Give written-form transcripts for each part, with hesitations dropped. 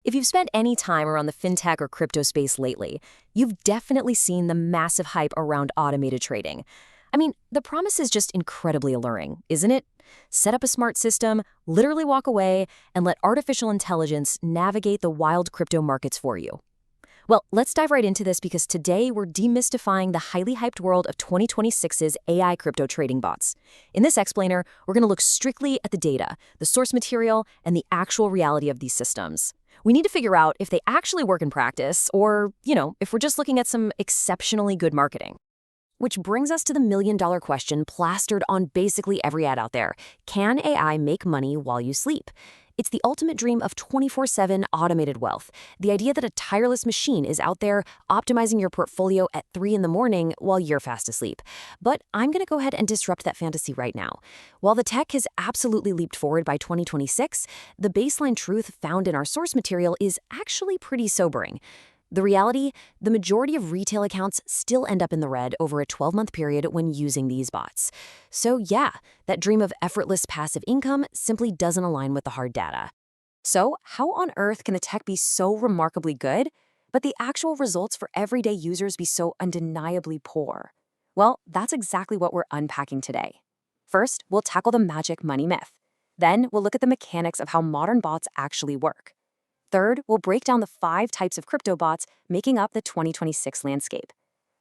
If you've spent any time around the fintech or crypto space lately, you've definitely seen the massive hype around automated trading. I mean, the promise is just incredibly alluring, isn't it? Set up a smart system, literally walk away, and let artificial intelligence navigate the wild crypto markets for you. Well, let's dive right into this because today we're demystifying the highly hyped world of 2026's AI crypto trading bots. In this explainer, we're going to look strictly at the data, the source material, and the actual reality of these systems. We need to figure out if they actually work in practice or, if we're just looking at some exceptionally good marketing. Which brings us to the million-dollar question plastered on basically every ad out there. Can AI make money while you sleep? It's the ultimate dream of 24/7 automated wealth. The idea that a tireless machine is out there optimizing your portfolio at 3 in the morning while you're fast asleep. But I'm going to go ahead and disrupt that fantasy right now. While the tech has absolutely leaped forward by 2026, the baseline truth found in our source material is actually pretty sobering. The reality, the majority of retail accounts still end up in the red over a 12-month period when using these bots. So yeah, that dream of effortless passive income simply doesn't align with the hard data. So how on earth can the tech be so remarkably good, but the actual results for everyday users be so undeniably poor? Well, that's exactly what we're unpacking today. First, we'll tackle the magic money myth. Then we'll look at the mechanics of how modern bots actually work. Third, we'll break down the 5 types of crypto bots making up the 2026 landscape.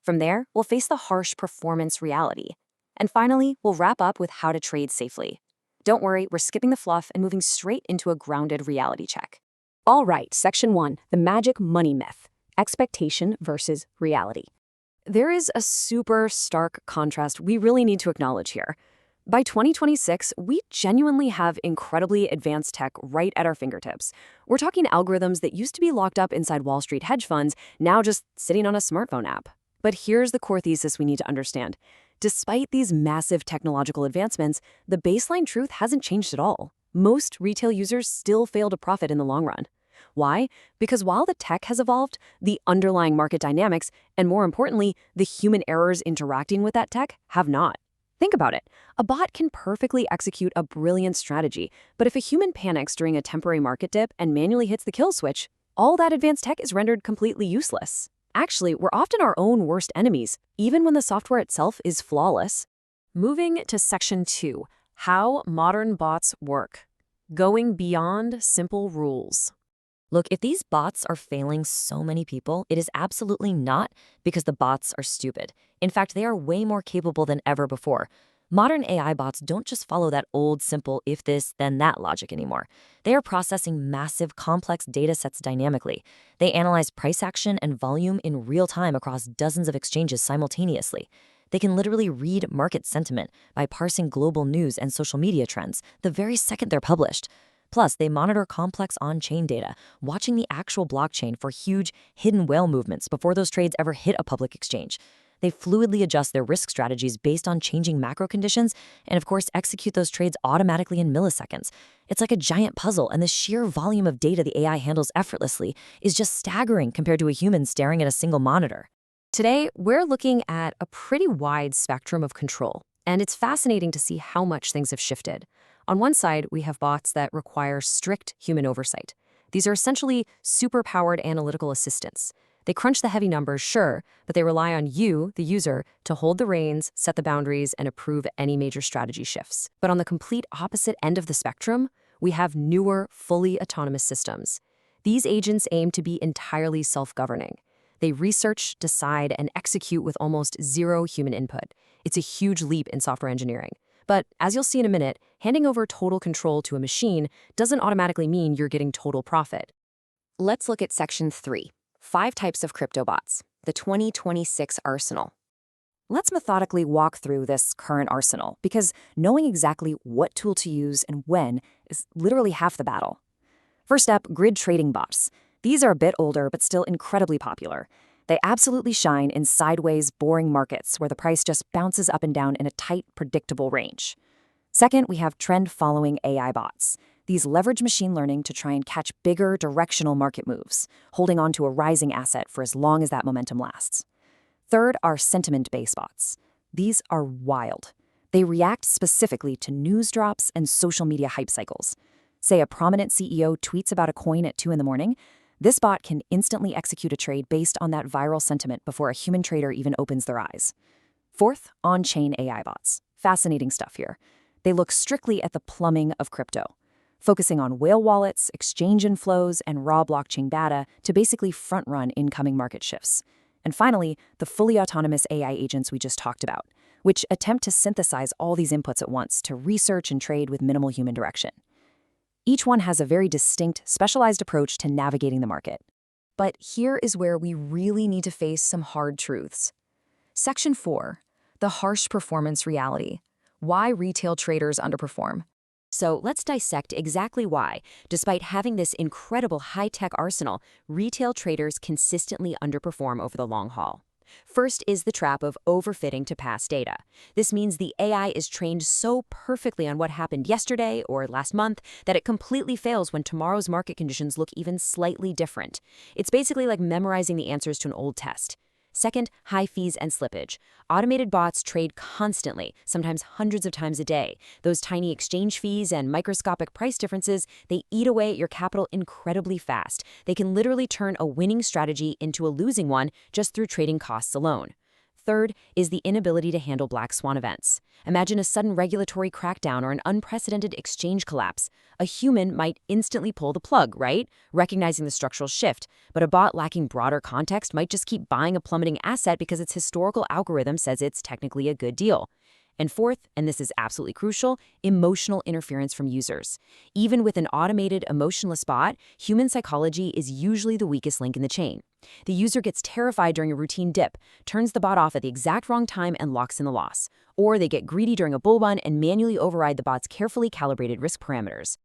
From there, we'll face the harsh performance reality. And finally, we'll wrap up with how to trade safely. Don't worry, we're skipping the fluff and moving straight into a grounded reality check. All right, Section 1, the magic money myth, expectation versus reality. There is a super stark contrast we really need to acknowledge here. By 2026, we genuinely have incredibly advanced tech right at our fingertips. We're talking algorithms that used to be locked up inside Wall Street hedge funds, now just sitting on a smartphone app. But here's the core thesis we need to understand. Despite these massive technological advancements, the baseline truth hasn't changed at all. Most retail users still fail to profit in the long run. Why? Because while the tech has evolved, the underlying market dynamics, and more importantly, the human errors interacting with that tech have not. Think about it. A bot can perfectly execute a brilliant strategy, but if a human panics during a temporary market dip and manually hits the kill switch, all that advanced tech is rendered completely useless. Actually, we're often our own worst enemies, even when the software itself is flawless. Moving to Section 2, how modern bots work. Going beyond simple rules. Look, if these bots are failing so many people, it is absolutely not because the bots are stupid. In fact, they are way more capable than ever before. Modern AI bots don't just follow that old, simple if this, then that logic anymore. They are processing massive, complex data sets dynamically. They analyze price action and volume in real time across dozens of exchanges simultaneously. They can literally read market sentiment by parsing global news and social media trends the very second they're published. Plus, they monitor complex on-chain data, watching the actual blockchain for huge, hidden whale movements before those trades ever hit a public exchange. They fluidly adjust their risk strategies based on changing macro conditions and, of course, execute those trades automatically in milliseconds. It's like a giant puzzle, and the sheer volume of data the AI handles effortlessly is just staggering compared to a human staring at a single monitor. Today, we're looking at a pretty wide spectrum of control, and it's fascinating to see how much things have shifted. On one side, we have bots that require strict human oversight. These are essentially super-powered analytical assistants. They crunch the heavy numbers, sure, but they rely on you, the user, to hold the reins, set the boundaries, and approve any major strategy shifts. But on the complete opposite end of the spectrum, we have newer, fully autonomous systems. These agents aim to be entirely self-governing. They research, decide, and execute with almost zero human input. It's a huge leap in software engineering. But as you'll see in a minute, handing over total control to a machine doesn't automatically mean you're getting total profit. Let's look at Section 3, 5 types of crypto bots, the 2026 arsenal. Let's methodically walk through this current arsenal, because knowing exactly what tool to use and when is literally half the battle. First up, grid trading bots. These are a bit older, but still incredibly popular. They absolutely shine in sideways, boring markets where the price just bounces up and down in a tight, predictable range. Second, we have trend-following AI bots. These leverage machine learning to try and catch bigger, directional market moves, holding on to a rising asset for as long as that momentum lasts. Third are sentiment-based bots. These are wild. They react specifically to news drops and social media hype cycles. Say a prominent CEO tweets about a coin at 2 in the morning, This bot can instantly execute a trade based on that viral sentiment before a human trader even opens their eyes. Fourth, on-chain AI bots. Fascinating stuff here. They look strictly at the plumbing of crypto, focusing on whale wallets, exchange inflows, and raw blockchain data to basically front-run incoming market shifts. And finally, the fully autonomous AI agents we just talked about, which attempt to synthesize all these inputs at once to research and trade with minimal human direction. Each one has a very distinct, specialized approach to navigating the market. But here is where we really need to face some hard truths. Section 4. The harsh performance reality. Why retail traders underperform. So let's dissect exactly why, despite having this incredible high-tech arsenal, retail traders consistently underperform over the long haul. First is the trap of overfitting to past data. This means the AI is trained so perfectly on what happened yesterday or last month that it completely fails when tomorrow's market conditions look even slightly different. It's basically like memorizing the answers to an old test. Second, high fees and slippage. Automated bots trade constantly, sometimes hundreds of times a day. Those tiny exchange fees and microscopic price differences, they eat away at your capital incredibly fast. They can literally turn a winning strategy into a losing one just through trading costs alone. Third is the inability to handle black swan events. Imagine a sudden regulatory crackdown or an unprecedented exchange collapse. A human might instantly pull the plug, right? Recognizing the structural shift. But a bot lacking broader context might just keep buying a plummeting asset because its historical algorithm says it's technically a good deal. And fourth, and this is absolutely crucial, emotional interference from users. Even with an automated, emotionless bot, human psychology is usually the weakest link in the chain. The user gets terrified during a routine dip, turns the bot off at the exact wrong time and locks in the loss. Or they get greedy during a bull run and manually override the bot's carefully calibrated risk parameters.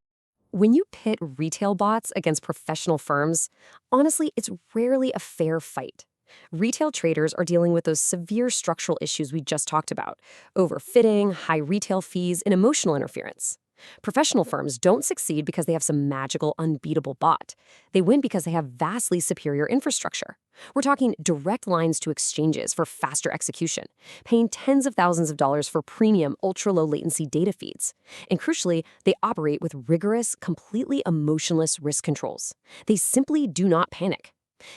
When you pit retail bots against professional firms, honestly, it's rarely a fair fight. Retail traders are dealing with those severe structural issues we just talked about: overfitting, high retail fees, and emotional interference. Professional firms don't succeed because they have some magical, unbeatable bot. They win because they have vastly superior infrastructure. We're talking direct lines to exchanges for faster execution, paying tens of thousands of dollars for premium, ultra-low latency data feeds. And crucially, they operate with rigorous, completely emotionless risk controls. They simply do not panic.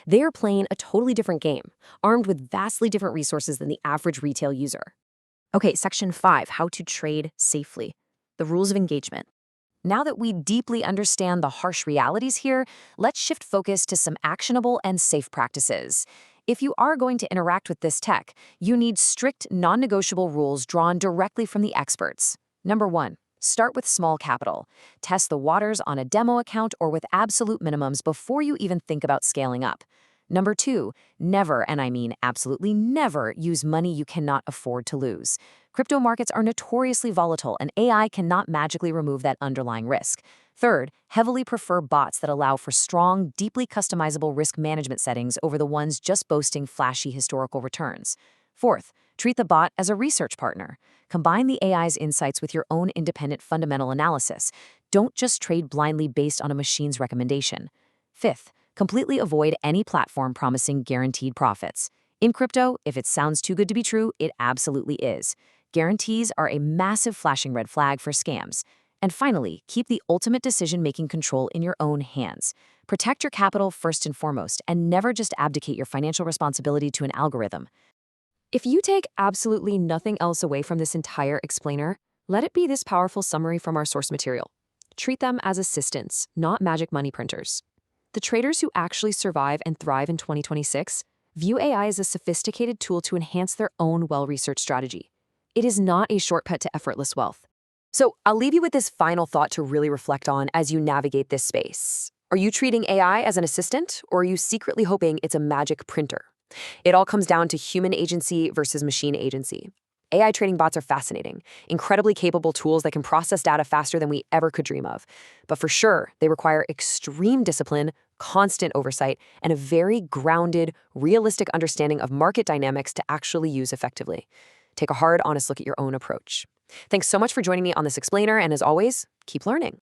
They are playing a totally different game, armed with vastly different resources than the average retail user. Okay, Section 5, how to trade safely. The rules of engagement. Now that we deeply understand the harsh realities here, let's shift focus to some actionable and safe practices. If you are going to interact with this tech, you need strict, non-negotiable rules drawn directly from the experts. Number 1. Start with small capital. Test the waters on a demo account or with absolute minimums before you even think about scaling up. Number 2, never, and I mean absolutely never, use money you cannot afford to lose. Crypto markets are notoriously volatile, and AI cannot magically remove that underlying risk. Third, heavily prefer bots that allow for strong, deeply customizable risk management settings over the ones just boasting flashy historical returns. Fourth, treat the bot as a research partner. Combine the AI's insights with your own independent fundamental analysis. Don't just trade blindly based on a machine's recommendation. Fifth, completely avoid any platform promising guaranteed profits. In crypto, if it sounds too good to be true, it absolutely is. Guarantees are a massive flashing red flag for scams. And finally, keep the ultimate decision-making control in your own hands. Protect your capital first and foremost, and never just abdicate your financial responsibility to an algorithm. If you take absolutely nothing else away from this entire explainer, let it be this powerful summary from our source material. Treat them as assistants, not magic money printers. The traders who actually survive and thrive in 2026 view AI as a sophisticated tool to enhance their own well-researched strategy. It is not a shortcut to effortless wealth. So I'll leave you with this final thought to really reflect on as you navigate this space. Are you treating AI as an assistant, or are you secretly hoping it's a magic printer? It all comes down to human agency versus machine agency. AI trading bots are fascinating, incredibly capable tools that can process data faster than we ever could dream of. But for sure, they require extreme discipline, constant oversight, and a very grounded, realistic understanding of market dynamics to actually use effectively. Take a hard, honest look at your own approach. Thanks so much for joining me on this explainer, and as always, keep learning.